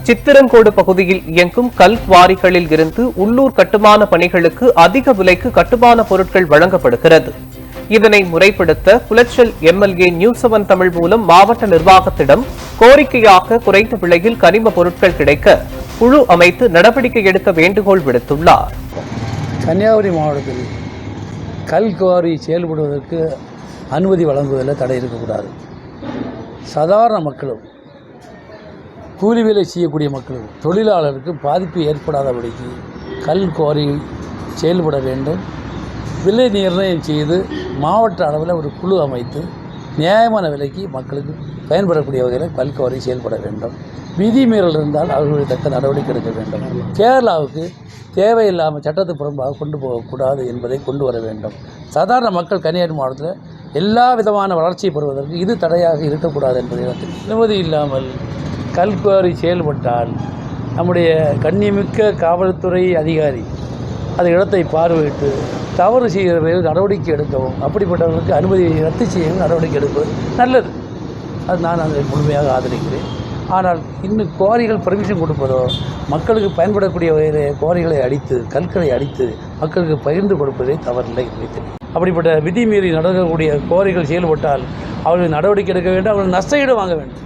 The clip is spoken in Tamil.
சித்திரங்கோடு பகுதியில் இயங்கும் கல் குவாரிகளில் இருந்து உள்ளூர் கட்டுமான பணிகளுக்கு அதிக விலைக்கு கட்டுமான பொருட்கள் வழங்கப்படுகிறது. இதனை முறைப்படுத்த குளச்சல் எம்எல்ஏ நியூஸ் 7 தமிழ் மூலம் மாவட்ட நிர்வாகத்திடம் கோரிக்கையாக குறைந்த விலையில் கனிம பொருட்கள் கிடைக்க குழு அமைத்து நடவடிக்கை எடுக்க வேண்டுகோள் விடுத்துள்ளார். கன்னியாகுமரி மாவட்டத்தில் கல் குவாரி செயல்படுவதற்கு அனுமதி வழங்குவதில் தடை இருக்கக்கூடாது. சாதாரண மக்களும் கூலி வேலை செய்யக்கூடிய மக்களும் தொழிலாளருக்கு பாதிப்பு ஏற்படாதபடிக்கு கல் குவாரி செயல்பட வேண்டும். விலை நிர்ணயம் செய்து மாவட்ட அளவில் ஒரு குழு அமைத்து நியாயமான விலைக்கு மக்களுக்கு பயன்படக்கூடிய வகையில் கல் குவாரி செயல்பட வேண்டும். விதிமீறல் இருந்தால் அவர்களுக்கு தக்க நடவடிக்கை எடுக்க வேண்டும். கேரளாவுக்கு தேவையில்லாமல் சட்டத்துக்கு புறம்பாக கொண்டு போகக்கூடாது என்பதை கொண்டு வர வேண்டும். சாதாரண மக்கள் கன்னியாகுமரி மாவட்டத்தில் எல்லா விதமான வளர்ச்சியை பெறுவதற்கு இது தடையாக இருக்கக்கூடாது என்பதை அனுமதி இல்லாமல் கல் குவாரி செயல்பட்டால் நம்முடைய கண்ணியமிக்க காவல்துறை அதிகாரி அந்த இடத்தை பார்வையிட்டு தவறு செய்கிறவர்கள் நடவடிக்கை எடுக்கவும், அப்படிப்பட்டவர்களுக்கு அனுமதி ரத்து செய்யவும் நடவடிக்கை எடுப்பது நல்லது. அது நான் அதை முழுமையாக ஆதரிக்கிறேன். ஆனால் இன்னும் குவாரிகள் பர்மிஷன் கொடுப்பதோ மக்களுக்கு பயன்படக்கூடிய வகையில் குவாரிகளை அடித்து கற்களை அடித்து மக்களுக்கு பகிர்ந்து கொடுப்பதே தவறில்லை என்று அப்படிப்பட்ட விதிமீறி நடக்கக்கூடிய குவாரிகள் செயல்பட்டால் அவர்கள் நடவடிக்கை எடுக்க வேண்டும். அவர்கள் நஷ்டஈடு வாங்க வேண்டும்.